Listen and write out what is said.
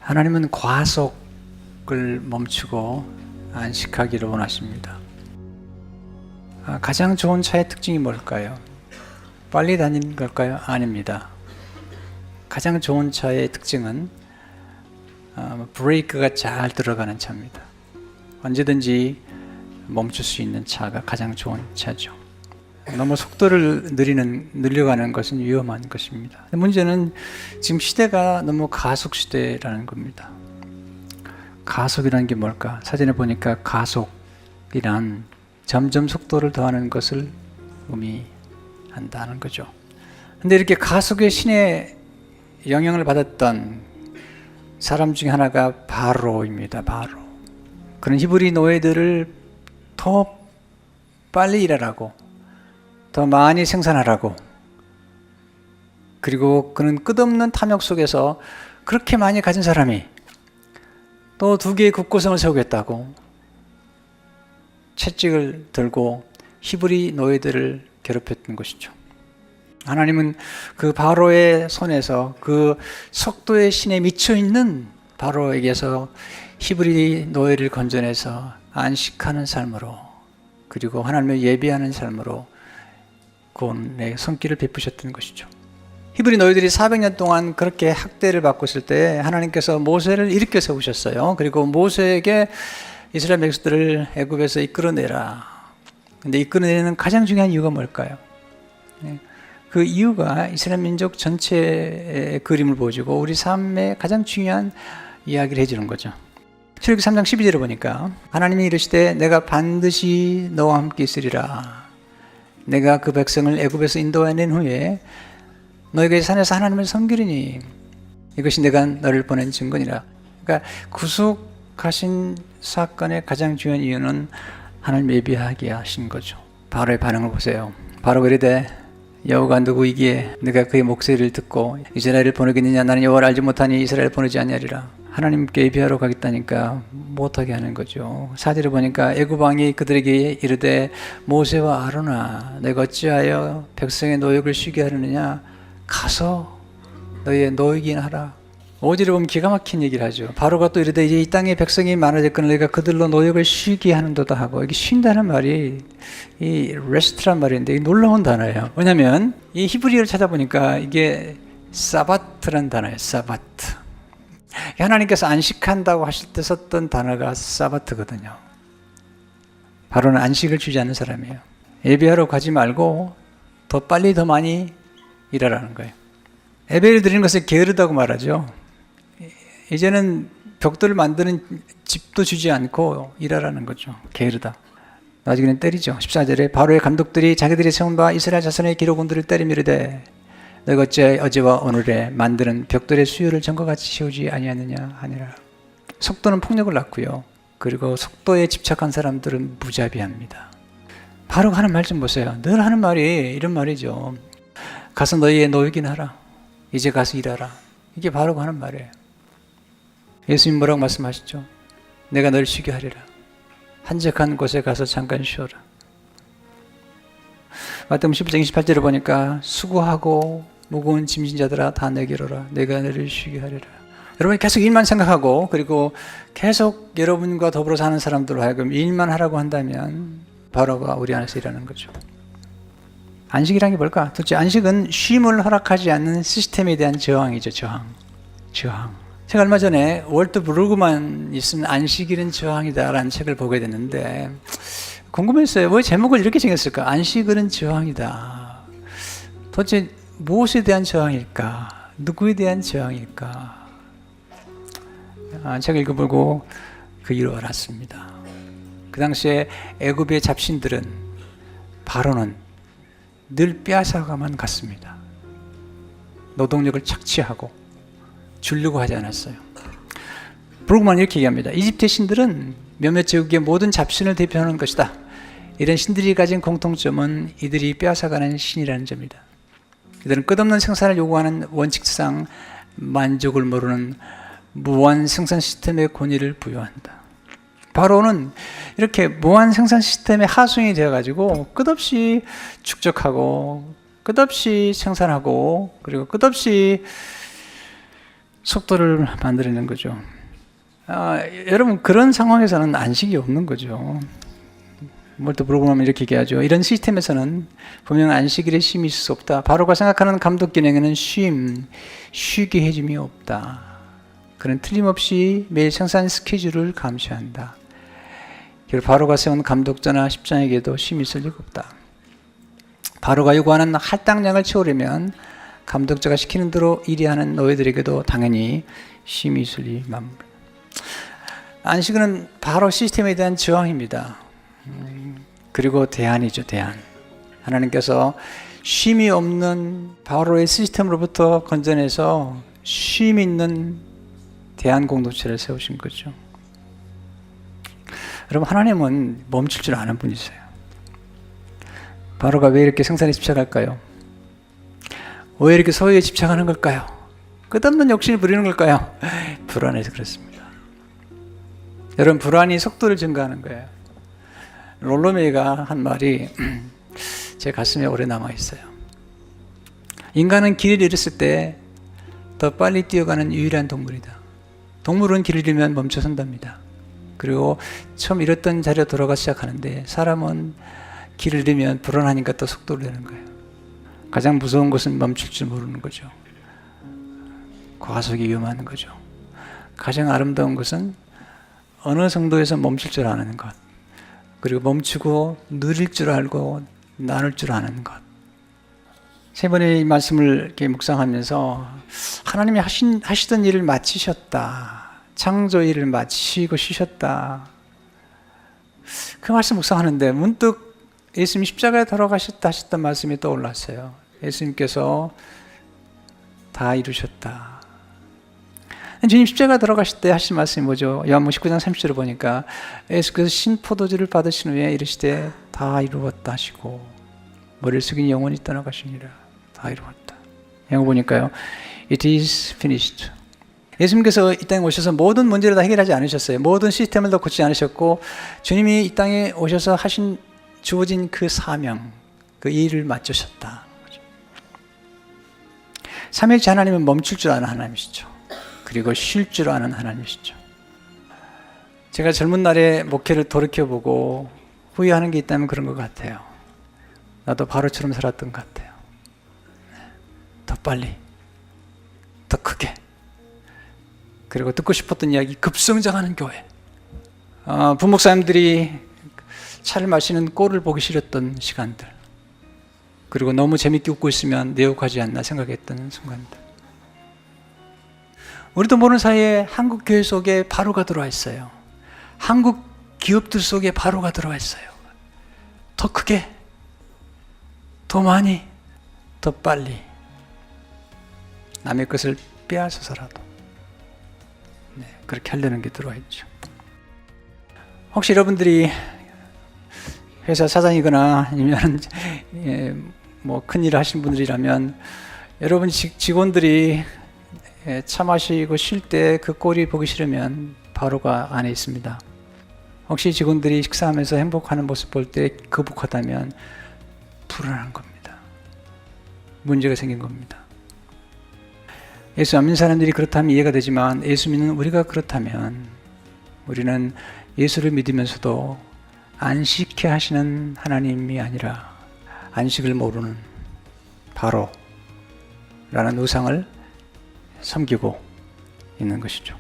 하나님은 과속을 멈추고 안식하기를 원하십니다. 가장 좋은 차의 특징이 뭘까요? 빨리 다니는 걸까요? 아닙니다. 가장 좋은 차의 특징은 브레이크가 잘 들어가는 차입니다. 언제든지 멈출 수 있는 차가 가장 좋은 차죠. 너무 속도를 늘려가는 것은 위험한 것입니다. 문제는 지금 시대가 너무 가속 시대라는 겁니다. 가속이라는 게 뭘까? 사진에 보니까 가속이란 점점 속도를 더하는 것을 의미한다는 거죠. 근데 이렇게 가속의 신의 영향을 받았던 사람 중에 하나가 바로입니다. 바로. 그런 히브리 노예들을 더 빨리 일하라고, 더 많이 생산하라고, 그리고 그는 끝없는 탐욕 속에서 그렇게 많이 가진 사람이 또 2개의 국고성을 세우겠다고 채찍을 들고 히브리 노예들을 괴롭혔던 것이죠. 하나님은 그 바로의 손에서, 그 속도의 신에 미쳐있는 바로에게서 히브리 노예를 건져내서 안식하는 삶으로, 그리고 하나님을 예배하는 삶으로 구원의 손길을 베푸셨던 것이죠. 히브리 노예들이 400년 동안 그렇게 학대를 받고 있을 때 하나님께서 모세를 일으켜 세우셨어요. 그리고 모세에게 이스라엘 백성들을 애굽에서 이끌어내라. 근데 이끌어내는 가장 중요한 이유가 뭘까요? 그 이유가 이스라엘 민족 전체의 그림을 보여주고 우리 삶의 가장 중요한 이야기를 해주는 거죠. 출애굽기 3장 12절을 보니까 하나님이 이르시되 내가 반드시 너와 함께 있으리라. 내가 그 백성을 애굽에서 인도해낸 후에 너희가 이 산에서 하나님을 섬기리니 이것이 내가 너를 보낸 증거니라. 그러니까 구속하신 사건의 가장 중요한 이유는 하나님 예비하게 하신 거죠. 바로의 반응을 보세요. 바로가 이르되 여호와가 누구이기에 내가 그의 목소리를 듣고 이스라엘을 보내겠느냐. 나는 여호와를 알지 못하니 이스라엘을 보내지 아니하리라. 하나님께 예비하러 가겠다니까 못하게 하는 거죠. 4절에 보니까 애굽 왕이 그들에게 이르되 모세와 아론아 내가 어찌하여 백성의 노역을 쉬게 하려느냐. 가서 너희의 노역이나 하라. 5절에 보면 기가 막힌 얘기를 하죠. 바로가 또 이르되 이제 이 땅에 백성이 많아졌거늘 내가 그들로 노역을 쉬게 하는도다 하고, 이게 쉰다는 말이 이 레스트란 말인데 놀라운 단어예요. 왜냐하면 이 히브리어를 찾아보니까 이게 사바트란 단어예요. 사바트. 하나님께서 안식한다고 하실 때 썼던 단어가 사바트거든요. 바로는 안식을 주지 않는 사람이에요. 예배하러 가지 말고 더 빨리 더 많이 일하라는 거예요. 예배를 드리는 것을 게으르다고 말하죠. 이제는 벽돌을 만드는 집도 주지 않고 일하라는 거죠. 게으르다. 나중에는 때리죠. 14절에 바로의 감독들이 자기들이 세운 바 이스라엘 자손의 기록원들을 때리며 이르되 너희가 어째 어제와 오늘에 만드는 벽돌의 수요를 전과 같이 세우지 아니하느냐 하니라. 속도는 폭력을 낳고요. 그리고 속도에 집착한 사람들은 무자비합니다. 바로가 하는 말 좀 보세요. 늘 하는 말이 이런 말이죠. 가서 너희의 노역이나 하라. 이제 가서 일하라. 이게 바로가 하는 말이에요. 예수님 뭐라고 말씀하시죠? 내가 너를 쉬게 하리라. 한적한 곳에 가서 잠깐 쉬어라. 마태복음 10장 28절을 보니까 수고하고 무거운 짐진 자들아 다 내게로 오라. 내가 너를 쉬게 하리라. 여러분이 계속 일만 생각하고 그리고 계속 여러분과 더불어 사는 사람들로 하여금 일만 하라고 한다면 바로가 우리 안에서 일하는 거죠. 안식이라는 게 뭘까? 도대체 안식은 쉼을 허락하지 않는 시스템에 대한 저항이죠. 저항. 제가 얼마 전에 월트 브루그만 있으면 안식일은 저항이다라는 책을 보게 됐는데 궁금했어요. 왜 제목을 이렇게 정했을까? 안식일은 저항이다. 도대체 무엇에 대한 저항일까? 누구에 대한 저항일까? 책을 읽어보고 그 이유를 알았습니다. 그 당시에 애굽의 잡신들은 바로는 늘 빼앗아가만 갔습니다. 노동력을 착취하고 주려고 하지 않았어요. 브루그만 이렇게 얘기합니다. 이집트의 신들은 몇몇 제국의 모든 잡신을 대표하는 것이다. 이런 신들이 가진 공통점은 이들이 빼앗아가는 신이라는 점이다. 이들은 끝없는 생산을 요구하는 원칙상 만족을 모르는 무한 생산 시스템의 권위를 부여한다. 바로는 이렇게 무한 생산 시스템의 하수인이 되어가지고 끝없이 축적하고 끝없이 생산하고 그리고 끝없이 속도를 만들어내는 거죠. 여러분 그런 상황에서는 안식이 없는 거죠. 뭘 또 물어보면 이렇게 얘기하죠. 이런 시스템에서는 분명 안식일에 쉼이 있을 수 없다. 바로가 생각하는 감독 기능에는 쉬게 해줌이 없다. 그는 틀림없이 매일 생산 스케줄을 감시한다. 바로가 세운 감독자나 십장에게도 쉼이 있을 리가 없다. 바로가 요구하는 할당량을 채우려면 감독자가 시키는 대로 일하는 노예들에게도 당연히 쉼이 있을 리만. 안식은 바로 시스템에 대한 저항입니다. 그리고 대안이죠, 대안. 하나님께서 쉼이 없는 바로의 시스템으로부터 건져내서 쉼 있는 대안 공동체를 세우신 거죠. 여러분, 하나님은 멈출 줄 아는 분이세요. 바로가 왜 이렇게 생산에 집착할까요? 왜 이렇게 소유에 집착하는 걸까요? 끝없는 욕심을 부리는 걸까요? 불안해서 그렇습니다. 여러분, 불안이 속도를 증가하는 거예요. 롤로메이가 한 말이 제 가슴에 오래 남아있어요. 인간은 길을 잃었을 때 더 빨리 뛰어가는 유일한 동물이다. 동물은 길을 잃으면 멈춰선답니다. 그리고 처음 잃었던 자리로 돌아가 시작하는데 사람은 길을 잃으면 불안하니까 또 속도를 내는 거예요. 가장 무서운 것은 멈출 줄 모르는 거죠. 과속이 위험한 거죠. 가장 아름다운 것은 어느 정도에서 멈출 줄 아는 것, 그리고 멈추고 누릴 줄 알고 나눌 줄 아는 것. 세 번의 이 말씀을 이렇게 묵상하면서 하나님이 하시던 일을 마치셨다. 창조 일을 마치고 쉬셨다. 그 말씀 묵상하는데 문득 예수님이 십자가에 돌아가셨다 하셨던 말씀이 떠올랐어요. 예수님께서 다 이루셨다. 주님 십자가 돌아가실 때 하신 말씀이 뭐죠? 요한복음 19장 30절을 보니까 예수께서 신포도주를 받으신 후에 이르시되 다 이루었다 하시고 머리를 숙인 영원히 떠나가시니라. 다 이루었다. 영어 보니까요, It is finished. 예수님께서 이 땅에 오셔서 모든 문제를 다 해결하지 않으셨어요. 모든 시스템을 다 고치지 않으셨고 주님이 이 땅에 오셔서 주어진 그 사명, 그 일을 마치셨다. 삼위일체 하나님은 멈출 줄 아는 하나님이시죠. 그리고 쉴 줄 아는 하나님이시죠. 제가 젊은 날에 목회를 돌이켜보고 후회하는 게 있다면 그런 것 같아요. 나도 바로처럼 살았던 것 같아요. 더 빨리, 더 크게, 그리고 듣고 싶었던 이야기 급성장하는 교회. 부목사님들이 차를 마시는 꼴을 보기 싫었던 시간들, 그리고 너무 재밌게 웃고 있으면 내욕하지 않나 생각했던 순간들. 우리도 모르는 사이에 한국 교회 속에 바로가 들어와 있어요. 한국 기업들 속에 바로가 들어와 있어요. 더 크게, 더 많이, 더 빨리, 남의 것을 빼앗아서라도 그렇게 하려는 게 들어와 있죠. 혹시 여러분들이 회사 사장이거나 아니면 뭐 큰일을 하신 분들이라면 여러분 직원들이 차 마시고 쉴 때 그 꼴이 보기 싫으면 바로가 안에 있습니다. 혹시 직원들이 식사하면서 행복하는 모습 볼 때 거북하다면 불안한 겁니다. 문제가 생긴 겁니다. 예수 안 믿는 사람들이 그렇다면 이해가 되지만 예수 믿는 우리가 그렇다면 우리는 예수를 믿으면서도 안식케 하시는 하나님이 아니라 안식을 모르는 바로라는 우상을 섬기고 있는 것이죠.